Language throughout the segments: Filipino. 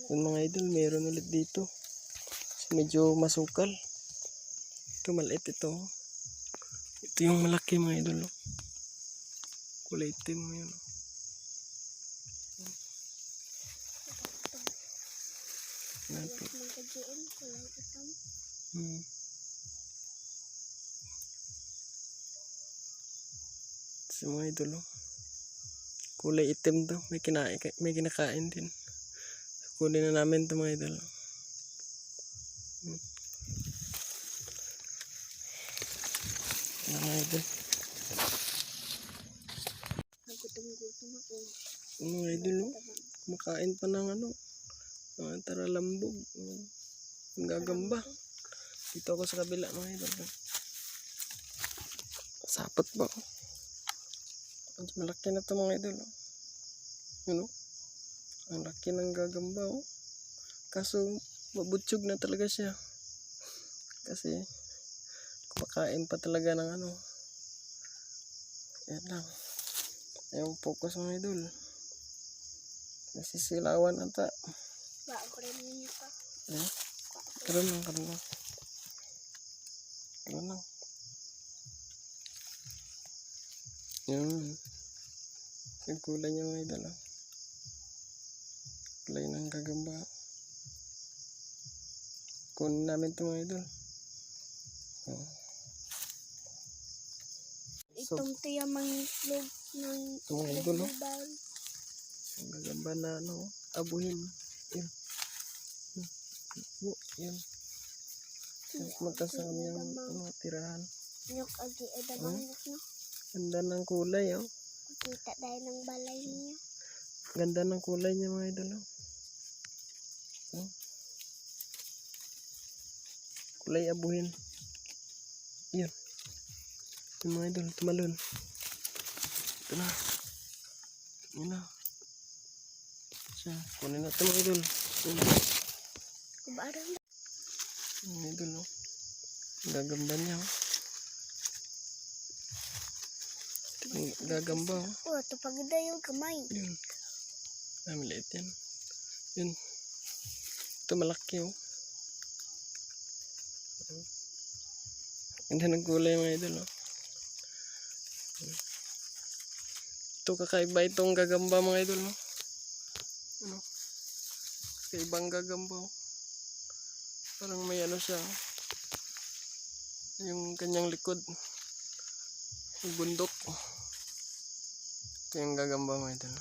Yung mga idol, meron ulit dito. Medyo masukal. Ito maliit ito. Ito yung malaki mga idol. Kulay itim yun. Natin. Sa mga idol, kulay itim to. May kinakain din. Kunin na namin ito mga idol. Mga idol. Nagutom-gutom ako. Mga idol, kumakain pa ng taralambog. Ang gagamba. Dito ako sa kabila mga idol. Sapot ba ako? Malaki na ito mga idol. Yun o. Ang laki ng gagamba o. Kaso mabutsog na talaga siya. Kasi kumakain pa talaga ng yan lang. Ayaw focus mga idol. Nasisilawan ata. Bago rin niya pa. Karoon lang. Karoon lang. Yun. Yung kulay niya mga idol. Kulay ng gagamba. Kunin namin ito mga idol. Itong tiyamang itlog ng mga idol. Ang gagamba na abuhin. Yun. Yun. Magka sa kanyang tirahan. Nyok agi edabang no. Ganda ng kulay oh. Kita dahil ng balay niya. Ganda ng kulay niya mga idol kulay abuhin. Yun. Yung mga idol, tumalon. Ito na. Yun na. Siya, kunin natin mga idol. Kubarang. Mga idol gagamba niya gagamba ito pagda yung kamay. Yun. Maliit yan. Yun. Ito malaki Ganda ng kulay mga idol Ito kakaiba itong gagamba mga idol Kakaibang gagamba Parang may siya yung kanyang likod yung bundok. Ito yung gagamba mga idol.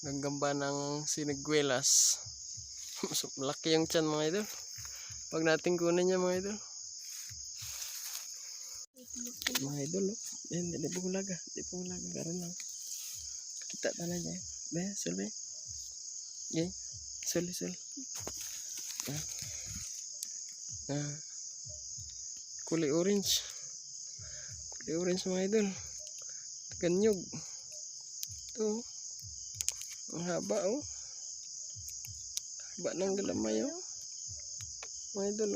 Gagamba ng siniguelas. Malaki yung tiyan mga idol. Pag natin kunin niya mga idol. Mga idol hindi po hulaga. Karoon lang. Kita na niya. Sul. Yay. Sul. Kulay orange mga idol. Ganyog. Ito ang haba haba ng galamay mga idol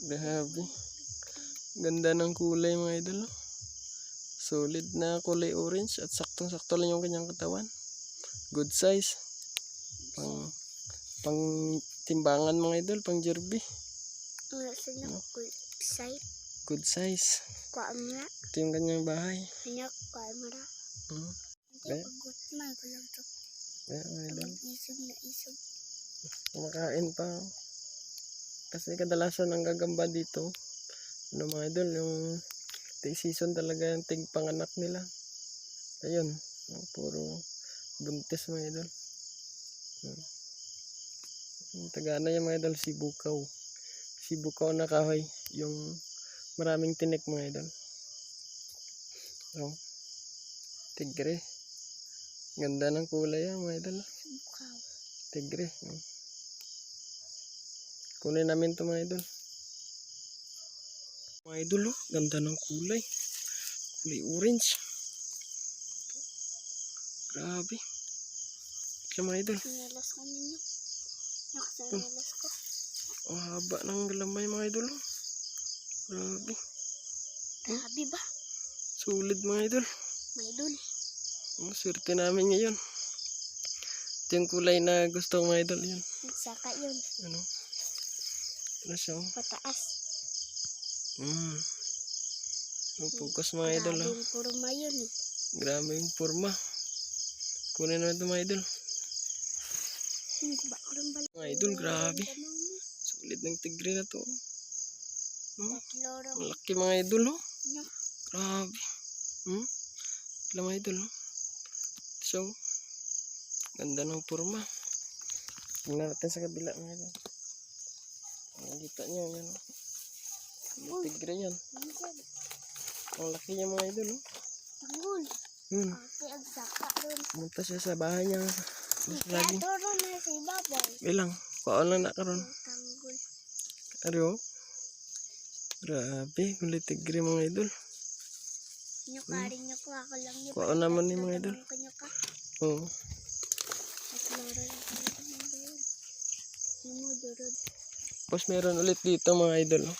grabe. Ganda ng kulay mga idol solid na kulay orange at saktong-sakto lang yung kanyang katawan. Good size. Pang timbangan mga idol, pang jerby. Good size. Ito yung kanyang bahay. Kumakain pa. Kasi kadalasan ang gagamba dito mga idol, yung season talaga yung tigpanganak nila. Ayun, puro buntis mga idol. Tagana yung mga idol, sibukaw na kahoy, yung maraming tinik mga idol. Tigre. Ganda ng kulay mga idol. Tigre. Kunin namin ito mga idol. Mga idol ganda ng kulay. Kulay orange. Grabe. Kaya mga idol. Sinilas ko ninyo. Nakasinilas ko. Ang haba ng galamay mga idol. Grabe. Grabe ba? Sulit mga idol. Mga idol. Ang swerte namin ngayon. Ito yung kulay na gusto ko mga idol. Yun. Saka yun. Ano? Ano siya? Oh. Pataas. Focus mga idol. Oh. Grabing purma yun eh. Grabe yung forma. Kunin naman ito mga idol. Guba ko rin balik. Mga idol, grabe. Sulit ng tigre na to. Tatlorong. Ang laki mga idol. Oh. No. Grabe. Wala mga idol. Oh. So, ganda ng forma. Tingnan natin sa kabila mga idol. Nakikita nyo yan. Tigre yan. Ang laki niya mga idol. Oh. Tanggol. Ate, ang saka rin. Pumunta siya sa bahay niya. Lagi. Toro na sa ibabaw. Ilang. Kaon lang na karon. Tanggol. Ariyo. Grabe. Kulit tigre mga idol. Nyukarin niyo ko. Ako lang niyo. Kaon naman ni mga idol. Kanyuka. Oo. Tatlorong. Durod. Tapos meron ulit dito mga idol. Oh.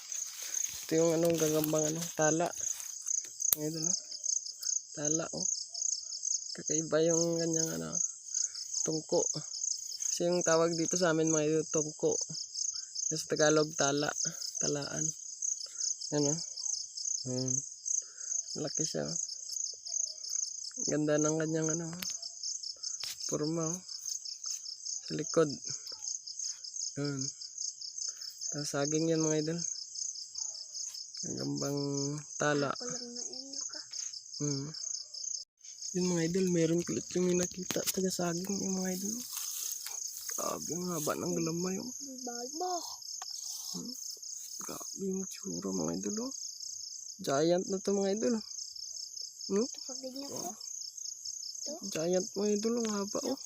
Ito yung anong gagambang tala. Mga idol. Oh. Tala. Oh. Kakaiba yung kanyang tungko. Kasi yung tawag dito sa amin mga idol, tungko. Sa Tagalog, tala. Talaan. Ano? Malaki siya. Oh. Ganda ng kanyang forma. Oh. Sa likod. Yun. Tapos saging yan mga idol. Gagambang tala. Ako lang na inyo ka. Yun mga idol, meron kulit yung nakita taga saging yung mga idol. Grabe ang haba ng galamay. Oh. Balbo. Grabe yung tsura mga idol. Oh. Giant na to mga idol. Pagin niyo ko. Giant mga idol, ang haba. Oh.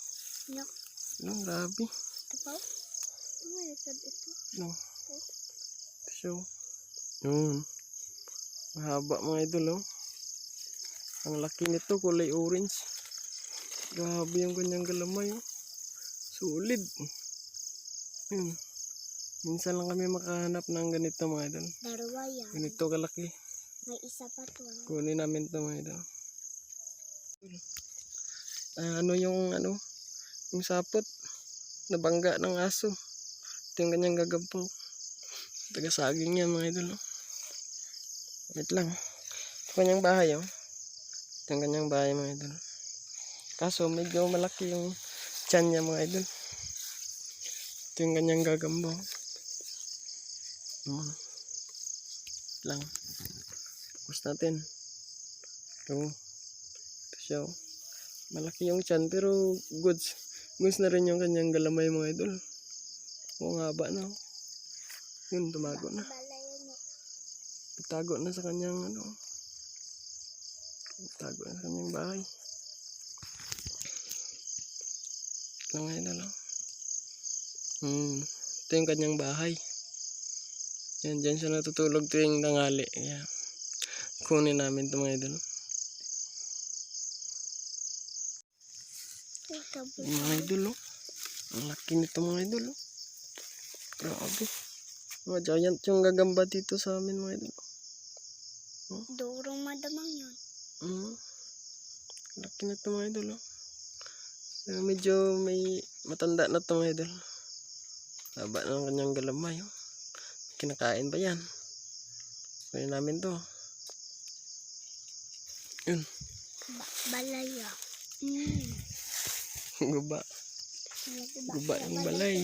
Nyok. Grabe. Tapaw. Ito. No. So, yun. Mahaba mga idol. Oh. Ang laki nito, kulay orange. Grabe yung kanyang galamay. Oh. Solid. Yun. Minsan lang kami makahanap ng ganito mga idol. Darawa yan. Ganito kalaki. May isa pa to. Kunin namin ito mga idol. Ano yung sapot. Nabangga ng aso. Ito yung kanyang gagampang. Taga-saging yan mga idol. Oh. Wait lang. Ito kanyang bahay. Oh. Ito yung kanyang bahay mga idol. Kaso medyo malaki yung tiyan niya mga idol. Ito yung kanyang gagamba. Lang. Tapos natin. Ito siya. Oh. Malaki yung tiyan pero goods. Goods na rin yung kanyang galamay mga idol. Oo, haba na. Yun, tumago na. Tago na sa kanyang tago na sa kanyang bahay. Lang idol. Ito yung kanyang bahay. Yan, dyan siya natutulog tuwing tanghali. Kaya kunin namin ito mga idol. Mga idol. Ang laki nito mga idol. Grabe. Mga giant yung gagamba dito sa amin mga idol. Durong madamang yun. Laki na ito mga idol. Medyo may matanda na ito mga idol. Haba ng kanyang galamay. Kinakain ba yan? Kunin namin to. Yun. Balaya. Guba. Guba yung balay.